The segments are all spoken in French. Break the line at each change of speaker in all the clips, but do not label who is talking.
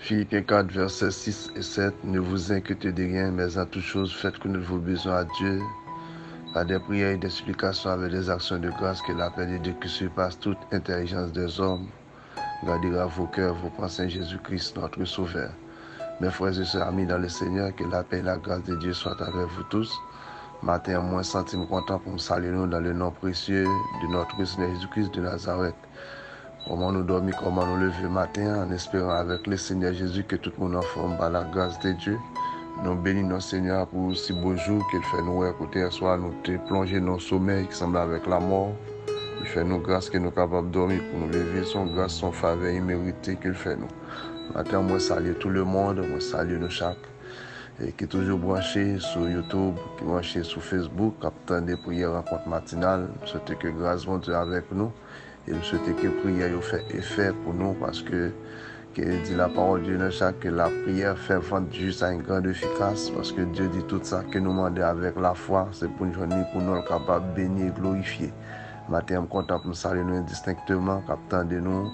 Philippiens 4, versets 6 et 7. Ne vous inquiétez de rien, mais en toute chose, faites connaître vos besoins à Dieu, par des prières et des supplications avec des actions de grâce que la paix de Dieu qui surpasse toute intelligence des hommes gardera vos cœurs, vos pensées en Jésus-Christ, notre Sauveur. Mes frères et sœurs amis dans le Seigneur, que la paix et la grâce de Dieu soient avec vous tous. Matin, moi, sentiment content pour me saluer nous dans le nom précieux de notre Seigneur Jésus-Christ de Nazareth. Comment nous dormir, comment nous lever matin en espérant avec le Seigneur Jésus que tout le monde en forme par la grâce de Dieu. Nous bénissons Seigneur pour si beau jour qu'il fait nous écouter soit nous te plonger dans le sommeil qui semble avec la mort. Il fait nous grâce que nous sommes capables de dormir pour nous lever, son grâce, son faveur imméritée qu'il fait nous. Matin, moi salue tout le monde, moi salue nous chaque. Et qui est toujours branché sur YouTube, qui est branché sur Facebook, captant des prières rencontre matinale. Je souhaite que grâce de Dieu avec nous. Et je souhaite que la prière fait effet pour nous parce que dit la parole de Dieu dans chaque que la prière fervente juste a une grande efficace parce que Dieu dit tout ça que nous demandons avec la foi, c'est pour nous pour nous capables de bénir et glorifier. Matin, je suis content pour nous saluer nous indistinctement, captant de nous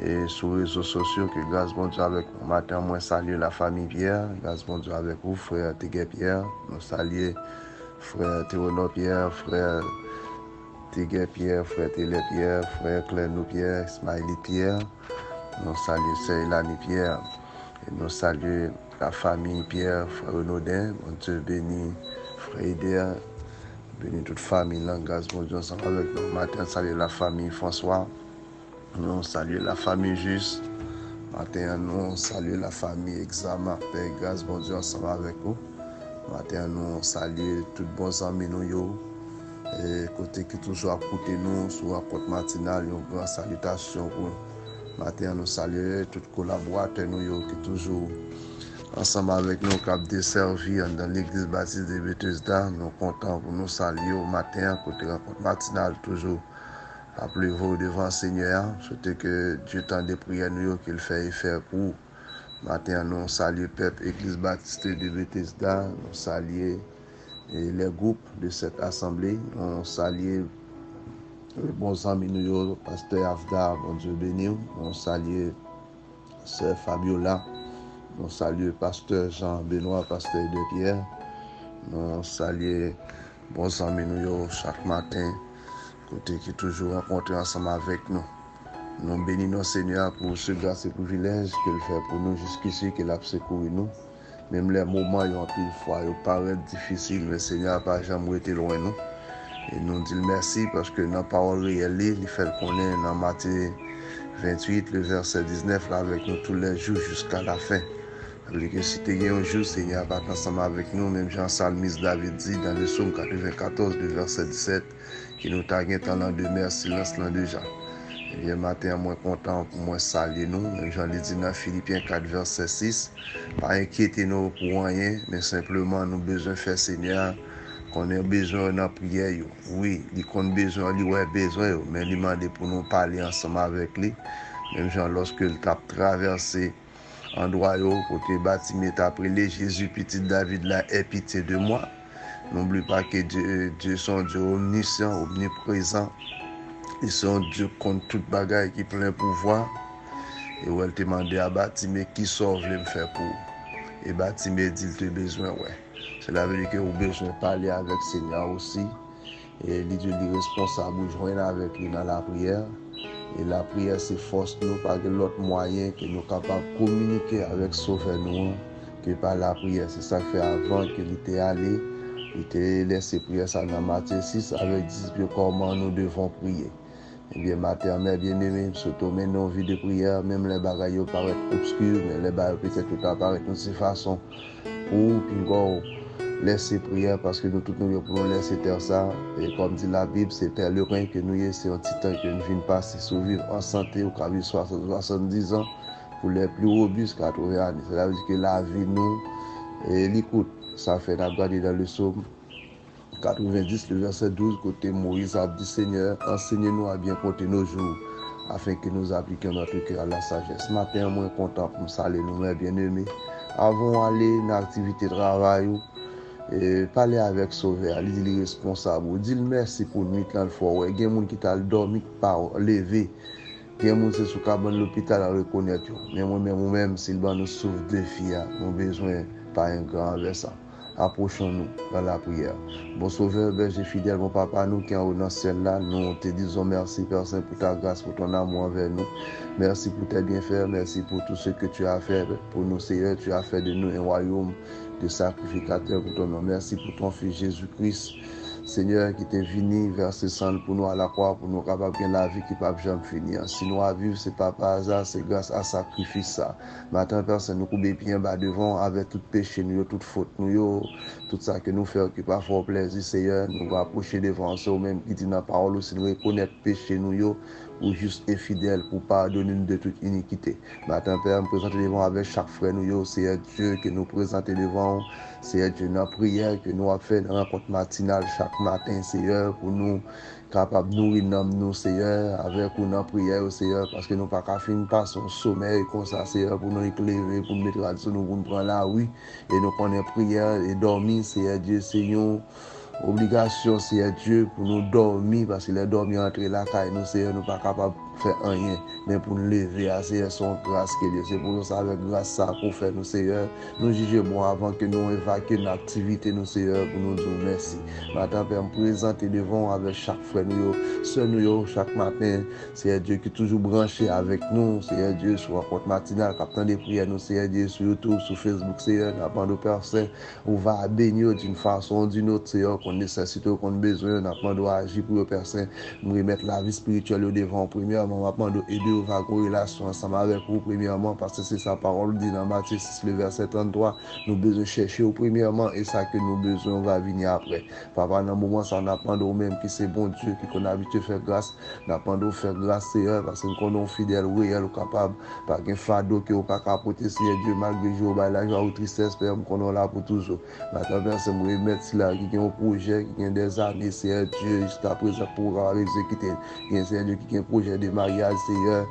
et sur les réseaux sociaux que grâce bon Dieu avec nous. Matin, moi salue la famille Pierre, grâce bon Dieu avec vous, frère Tégué Pierre, nous saluons frère Théodore Pierre, frère Tégué Pierre, frère Télé Pierre, frère Cléno Pierre, Smiley Pierre, nous saluons Seylani Pierre, et nous saluons la famille Pierre, frère Renaudin, bon Dieu béni, frère Eder, béni toute famille, là, grâce bon Dieu ensemble avec nous. Matin, saluons la famille François. Nous saluons la famille Juste. Matin, nous saluons la famille Examen. Père, grâce, bon Dieu, ensemble avec nous. Matin, nous saluons tous les bons amis, nous, et côté qui toujours à côté nous, sur la côte matinale, une grande salutation pour nous. Matin, nous saluons tous les collaborateurs, nous, qui toujours ensemble avec nous, qui ont desservi dans l'église baptiste de Bethesda. Nous sommes contents pour nous saluer au matin, côté rencontre matinale, toujours. Appelez-vous devant le Seigneur, souhaitez que Dieu tende des prières nous qu'il fait effet pour. Matin, nous saluons le peuple Église Baptiste de Bethesda, nous saluons les groupes de cette assemblée, nous saluons les bons amis nous, pasteur Afda, bon Dieu béni, nous saluons sœur Fabiola, nous saluons pasteur Jean-Benoît, pasteur de Pierre, nous saluons bons amis nous chaque matin. Côté qui toujours rencontré ensemble avec nous. Nous bénissons Seigneur pour ce grâce et privilège qu'il fait pour nous jusqu'ici, qu'il a secouru nous. Même les moments, ils ont pile fois, ils paraissent difficiles, mais Seigneur n'a pas jamais été loin de nous. Et nous disons merci parce que dans la parole réelle, il fait qu'on est dans Matthieu 28, le verset 19, là avec nous tous les jours jusqu'à la fin. Avec que si tu es un jour, Seigneur va être ensemble avec nous, même Jean-Salmiste David dit dans le psaume 94, le verset 17, qui nous t'a gagné talent de mer, silence l'an déjà. Et bien, matin, moi content pour moi saluer nous, même Jean l'ai dit dans Philippiens 4, verset 6, pas inquiéter nous pour rien, mais simplement nous besoin de faire Seigneur, qu'on ait besoin de prière. Oui, il qu'on a besoin, il a besoin, mais il demande pour nous parler ensemble avec lui. Même Jean, lorsque il t'a traversé endroit côté bâtiment appelé Jésus petit David là aie pitié de moi. N'oublie pas que Dieu son Dieu omniscient, omniprésent. Ils sont Dieu contre toute bagaille qui plein pouvoir. Et où elle te demande à bâtiment qui sauve le faire pour. Et bâtiment dit il te besoin ouais. Cela veut dire que vous besoin de parler avec le Seigneur aussi. Et il est responsable de joindre avec lui dans la prière. Et la prière, c'est force nous par l'autre moyen que nous sommes capables de communiquer avec Sauveur nous que par la prière. C'est ça que fait avant qu'il était allé, il était laissé prier ça dans Matthieu 6 avec 10 comment nous devons prier. Eh bien, matin, mes bien-aimés, surtout dans nos vies de prière, même les bagailles paraissent obscures, mais les bagailles peut-être tout apparaissent de cette façon pour puis laisser prier parce que nous tous nous pouvons laisser faire ça et comme dit la Bible c'est pèlerin que nous y c'est un petit temps que nous venons passer survivre en santé au cas de 70 ans pour les plus robustes 80 années. Cela veut dire que la vie nous et l'écoute ça fait la garder dans le psaume 90 le verset 12 côté Moïse a dit Seigneur enseignez-nous à bien compter nos jours afin que nous appliquions notre cœur à la sagesse. Ce matin moi content pour me saluer nous mes bien-aimés avant d'aller dans l'activité de travail. Et parler avec Sauveur, il est responsable. Dit merci pour nuit là le fois. Il y a des gens qui t'a dormi pas levé. Gen moun se sou ka ban l'hôpital à reconnaître. Mais moi-même, s'il va nous sauve deux filles, nous besoin pas un grand avec ça. Approchons-nous dans la prière. Bon sauveur, berger fidèle, mon papa, nous qui en haut dans celle-là, nous te disons merci, Père Saint, pour ta grâce, pour ton amour envers nous. Merci pour tes bienfaits, merci pour tout ce que tu as fait pour nous, Seigneur. Tu as fait de nous un royaume de sacrificateurs pour ton nom. Merci pour ton Fils Jésus-Christ. Seigneur, qui t'est venu verser sang pour nous à la croix, pour nous capables de la vie qui ne peut jamais finir. Si nous à vivre, ce n'est pas par hasard, c'est grâce à sacrifice ça. Maintenant, personne nous coupe bien bas devant avec tout péché, nous, toute faute, nous, tout ça que nous faisons qui pas fort plaisir, Seigneur, nous approcher devant ça, même qui dit dans la parole aussi, nous reconnaître péché, nous, ou juste et fidèle pour pardonner nous de toute iniquité. Maintenant, Père, nous présenter devant avec chaque frère, nous, Seigneur Dieu, que nous présentons devant, Seigneur Dieu, dans la prière que nous avons fait dans la rencontre matinale chaque matin, Seigneur, pour nous capables de nourrir nous, Seigneur, avec nous dans la prière, Seigneur, parce que nous pas qu'à finir par son sommeil comme ça, Seigneur, pour nous éclairer, pour nous mettre là-dessus, nous prendre la rue, et nous prendre prière et dormir, Seigneur Dieu, Seigneur. Obligation, c'est Dieu, pour nous dormir, parce qu'il est dormi entre la caille, nous, Seigneur, nous pas capables de faire rien, mais pour nous lever, Seigneur, son grâce que Dieu. C'est pour nous, avec grâce, ça, pour faire nous, Seigneur, nous juger bon avant que nous évacuions notre activité, nous, Seigneur, pour nous dire merci. Maintenant, Père, me présenter devant avec chaque frère, nous, sœur, nous, chaque matin, c'est Dieu qui est toujours branché avec nous, c'est Dieu, sur la rencontre matinale, captant des prières, nous, c'est Dieu, sur YouTube, sur Facebook, Seigneur, n'apprend de personnes, on va bénir d'une façon ou d'une autre, Seigneur, qu'on nécessite, qu'on a besoin, n'apprend de agir pour les personnes, nous remettre la vie spirituelle au devant, premièrement, n'apprend de aider aux vagues relations ensemble avec vous, premièrement, parce que c'est sa parole, dit dans Matthieu 6, le verset 33, nous besoin chercher au premièrement, et ça que nous besoin, on va venir après. Papa, dans le moment, ça n'apprend de même qui c'est bon Dieu, qui qu'on a habitué faire grâce, n'apprend de faire grâce, Seigneur, parce que nous sommes fidèles, réels, capables, pas qu'un fardeau qui n'est pas capoté, Seigneur Dieu, malgré jour, la joie ou tristesse, Père, qu'on est là pour toujours. Maintenant, Père, c'est me remettre là, qui a un projet, qui a des années, Seigneur Dieu, jusqu'à présent, pour exécuter. Il y a un Seigneur Dieu qui a un projet de mariage, Seigneur.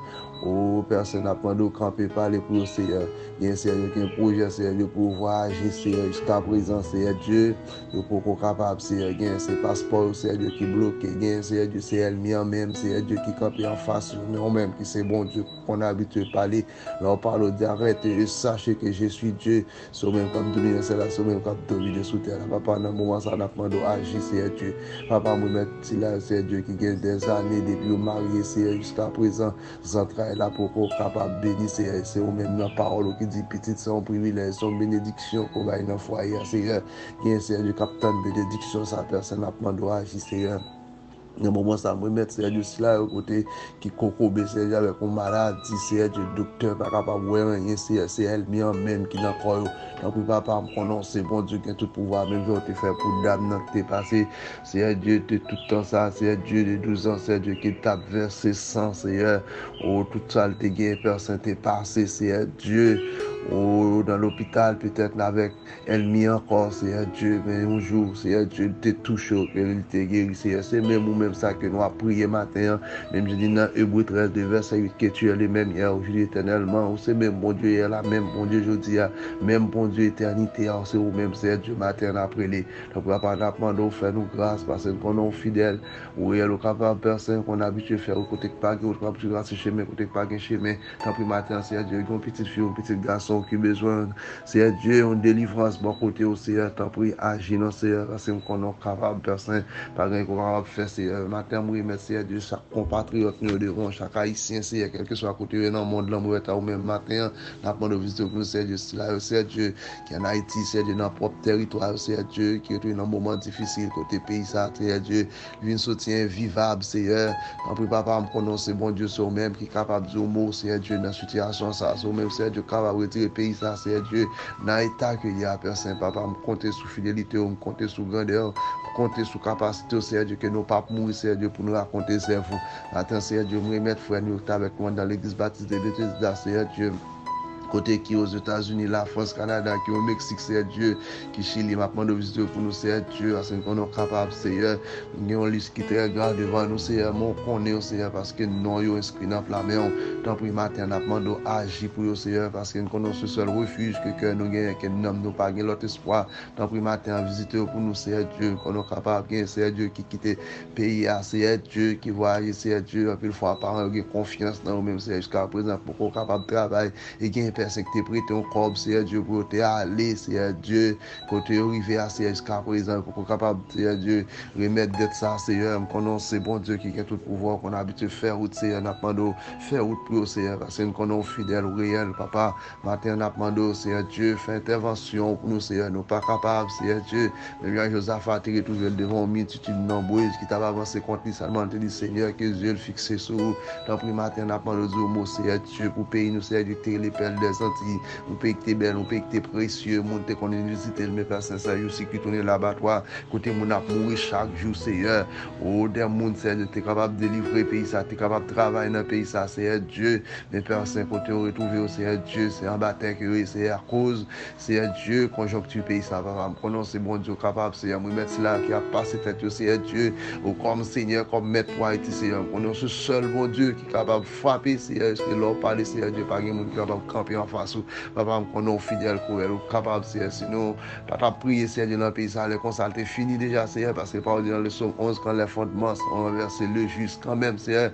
Oh, personne n'a pas de camper parler pour le Seigneur. Il y a un Seigneur qui a un projet, Seigneur Dieu, pour voyager, Seigneur, jusqu'à présent, Seigneur Dieu, pour qu'on soit capable, Seigneur, il y a un passeport, Seigneur Dieu, qui bloque, il y a un Seigneur Dieu, c'est elle même, Seigneur Dieu, qui campe en face, nous-mêmes, qui c'est bon Dieu, qu'on a habitué à parler. Là, on parle d'arrêter et sachez que je suis Dieu, sur même comme dominer, c'est là, sur même comme dominer sous terre. Papa, dans le moment, ça n'a pas d'agir, Seigneur Dieu. Papa, me mettre là, Seigneur Dieu, qui gagne des années depuis au marié, Seigneur, jusqu'à présent, là pour qu'on soit capable de bénir, c'est au-même la parole qui dit petite, c'est un privilège, c'est une bénédiction qu'on va dans le foyer, Seigneur. Il y a un Seigneur, capitaine de bénédiction, sa personne n'a pas d'agir, Seigneur. Dans le moment, ça me met, c'est Dieu, là, au côté qui concombe, c'est avec un maladie, c'est Dieu, docteur, pas capable de voir rien, c'est elle même qui n'a pas eu. Donc, papa, me prononcer, bon Dieu, qui a tout pouvoir, même si tu fais pour dame, non, t'es passé, c'est Dieu, de tout le temps, ça, c'est Dieu de 12 ans, c'est Dieu qui t'a versé sang, c'est oh, tout ça, t'es gagné, personne t'est passé, c'est Dieu. Ou dans l'hôpital, peut-être avec ennemi encore, c'est Dieu, mais un jour, c'est Dieu te touche, il te guérit, c'est même ou même ça que nous avons prié matin, même je dis dans Hébreux 13, verset 8, que tu es le même hier, aujourd'hui, éternellement, ou c'est même bon Dieu est là, même bon Dieu aujourd'hui, même bon Dieu éternité, c'est ou même c'est Dieu matin après les. Donc, papa, nous demandons faire nous grâce, parce que nous sommes fidèles, ou il y a le capable personne qu'on a habitué à faire, au côté de pas, au côté de grâce chemin, côté de pas chemin, tant pis matin, c'est Dieu, une petite fille, un petit garçon, qui a besoin, c'est Dieu, une délivrance, bon côté aussi, tant pis, agir dans Seigneur, parce qu'on est capable, personne, pas rien qu'on va faire, c'est matin, moi, merci Dieu, chaque compatriote, nous devons, chaque haïtien, c'est quel que soit côté dans le monde, l'amour est au même matin, n'a pas de visite pour nous, c'est Dieu, c'est Dieu, qui est en Haïti, c'est Dieu, dans notre propre territoire, c'est Dieu, qui est dans un moment difficile, côté pays, ça, c'est Dieu, lui, un soutien vivable, Seigneur, tant pis, papa, me prononcer, bon Dieu, sur même, qui est capable de dire mot, c'est Dieu, dans la situation, ça, sur même, c'est Dieu, capable de retirer pays, ça, c'est Dieu, dans l'état qu'il y a, personne, papa, me compter sur fidélité, me compter sur grandeur, compter sur capacité, c'est Dieu, que nous pas mourir, c'est Dieu, pour nous raconter, c'est vous. Attends, c'est Dieu, me remettre, frère, nous, avec moi dans l'église baptiste de Bethesda, c'est Dieu. Côté qui aux États-Unis, la France, Canada, qui au Mexique, c'est Dieu, qui Chili, maintenant de visiter pour nous, c'est Dieu, parce qu'on est capable, Seigneur, nous avons une liste qui est très grande devant nous, Seigneur, mon connaît, Seigneur, parce que nous sommes inscrits dans la main, tant pis matin, nous demandons agir pour nous, Seigneur, parce que nous connaissons ce seul refuge que nous gagnons, que nous n'avons pas l'autre espoir, tant pis matin, visiter pour nous, Seigneur Dieu, qu'on est capable, Seigneur Dieu, qui quitte le pays, Seigneur Dieu, qui voit, Seigneur Dieu, une fois par an, confiance dans nous-mêmes, Seigneur, jusqu'à présent, pour qu'on soit capable de travailler, et gagner personne qui te prête un corps, Seigneur Dieu, pour te aller, Seigneur Dieu, pour te arriver à Seigneur jusqu'à présent, pour qu'on soit capable, Seigneur Dieu, remettre d'être ça, Seigneur, qu'on c'est bon Dieu qui a tout pouvoir, qu'on a habitué de faire route, Seigneur, n'a demandé faire route pour Seigneur, parce que nous connaissons fidèle, réel, papa, matin, n'a demandé, Seigneur Dieu, fait intervention pour nous, Seigneur, nous pas capables, Seigneur Dieu, même Josaph a tiré toujours devant une multitude nombreuse qui t'a avancé contre lui, seulement te dit, Seigneur, que Dieu le fixe sur vous, tant pis matin, n'a demandé au mot, Seigneur Dieu, pour payer nous, Seigneur Dieu, les perles des Antilles, nous pays que t'es belle, nous pays que t'es précieux, monter qu'on est visité, mes pères sincères, aussi qui tourne l'abattoir, côté mon a mouru chaque jour, Seigneur, oh, des monde, Seigneur, t'es capable de délivrer le pays, ça, t'es capable de travailler dans le pays, ça, Seigneur Dieu, mes pères saints, côté retrouver, Seigneur Dieu, c'est en bataille que c'est à cause, Seigneur Dieu, conjoncture pays, ça va, me c'est bon Dieu capable, Seigneur, me mettre là, qui a passé tête, Seigneur Dieu, ou comme Seigneur, comme maître, toi, Seigneur, qu'on ce seul bon Dieu qui est capable de frapper, Seigneur, c'est leur parler, Seigneur Dieu, pas quelqu'un qui est capable de camper en face, papa, qu'on est fidèle, capable, Seigneur, sinon, papa, prier, Seigneur, dans le pays, ça, les consulter fini déjà, Seigneur, parce que par dans le psaume 11, quand les fondements sont renversés, le juste, quand même, Seigneur,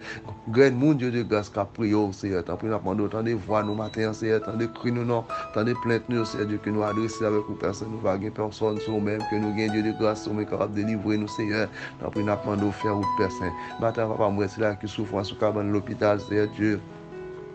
grand monde, Dieu de grâce, qui a prié, Seigneur, tant pis, nous demandons autant de voix, nous matin, Seigneur, tant de cris, nous, non, tant de plaintes, nous, Seigneur, Dieu, que nous adressons avec nous, personne, nous, va personne, sur nous-mêmes, que nous gagnons, Dieu de grâce, nous, capable de délivrer nous, Seigneur, tant pis, nous demandons faire route personne. Matin, papa, moi, c'est là qui souffre en sous cabane l'hôpital, Seigneur, Dieu.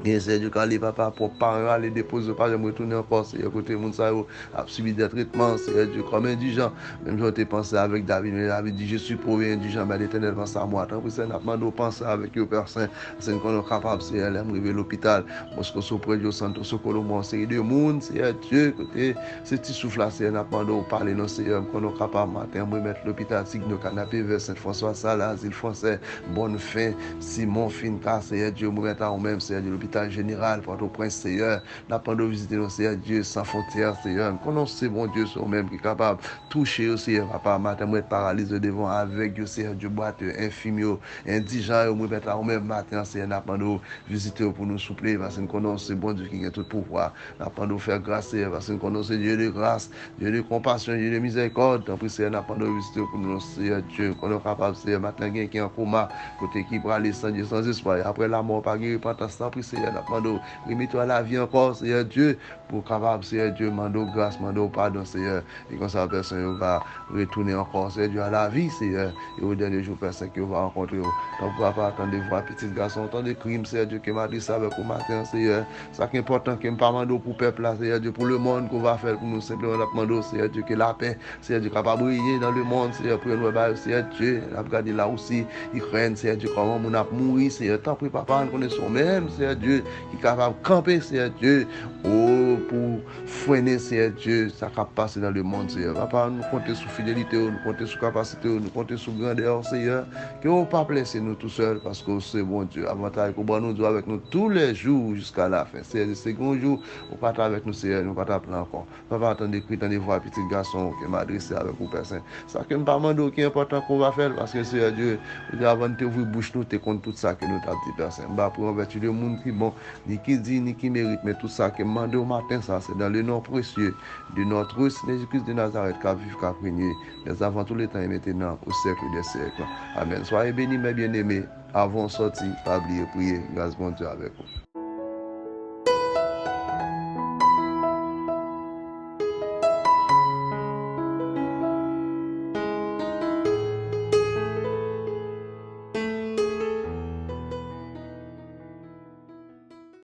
Et c'est Dieu quand les papas pour parents les déposer pas jamais retourner encore c'est côté monde ça a subi des traitements c'est Dieu comme indigent même j'étais pensé avec David mais David dit je suis pauvre et indigent mais l'Éternel pense à moi tant que ça n'a pas de penser avec eux personne c'est qu'on est capable c'est aller arriver à l'hôpital parce que sous près de Santo Socolomon c'est de monde c'est Dieu côté ce petit souffle là c'est n'a pas de parler non c'est qu'on est capable matin me mettre l'hôpital signe canapé vers Saint-François Salas il français bonne fin Simon Finca c'est Dieu me mettre en même c'est Dieu général, Port-au-Prince, Seigneur, n'a pas de visiter nos Seigneur Dieu sans frontières, Seigneur. Qu'on sait bon Dieu sur même qui est capable de toucher, Seigneur, papa, matin, moi, paralysé devant avec Dieu, Seigneur Dieu, boiteux, infime, indigent, moi, mettre au même matin, Seigneur, n'a pas de visiter pour nous soupler, parce que nous connaissons bon Dieu qui a tout pouvoir, n'a pas de faire grâce, Seigneur, parce que nous connaissons Dieu de grâce, Dieu de compassion, Dieu de miséricorde, tant pis, Seigneur, n'a pas de visiter pour nous, Seigneur Dieu, qu'on est capable, Seigneur, maintenant, quelqu'un qui est en coma, côté qui peut aller sans Dieu, sans espoir, après la mort, pas guéri, pas tant pis, Seigneur, n'a pas de remets-toi la vie encore, Seigneur Dieu, pour capable, Seigneur Dieu, mando grâce, mando pardon, Seigneur, et comme ça, personne va retourner encore, Seigneur Dieu, à la vie, Seigneur, et au dernier jour, personne qui va rencontrer, donc, papa, attendez voir, petit garçon, tant de crimes, Seigneur Dieu, qui m'a dit ça avec au matin, Seigneur, ça qui est important, qui me pas mando pour le peuple, Seigneur Dieu, pour le monde qu'on va faire pour nous, simplement, mando, Seigneur Dieu, que la paix, Seigneur Dieu, capable de briller dans le monde, Seigneur, pour nous, Seigneur Dieu, on a regardé là aussi, Ukraine, Seigneur Dieu, comment on a mouru, Seigneur, tant pis, papa, nous connaissons même, Seigneur Dieu, qui est capable de camper, Seigneur Dieu, oh, pour freiner, Seigneur Dieu, ça qui passe dans le monde, Seigneur. Papa, nous comptons sur fidélité, nous comptons sur capacité, nous comptons sur grandeur, Seigneur, que on ne pas laisser nous tout seuls, parce que c'est bon Dieu, avantage que nous devons avec nous tous les jours jusqu'à la fin. C'est le second jour, on ne pas avec nous, Seigneur, nous ne pas t'appeler encore. Papa, attendez, attendez voir petit garçon qui m'a adressé avec vous, personne. Ça qui me pas demandé qui est important qu'on va faire, parce que Seigneur Dieu, avant de vous bouche nous, tu compte tout ça que nous t'avons dit, personne. Bah, pour en vertu le monde qui bon, ni qui dit, ni qui mérite, mais tout ça qui est demandé au matin, ça, c'est dans le nom précieux de notre Seigneur Jésus-Christ de Nazareth, qui a vécu, qui a régné, mais avant tout le temps et maintenant, au siècle des siècles. Amen. Soyez bénis, mes bien-aimés, avant de sortir, pas oublier, prier, grâce bon Dieu avec vous.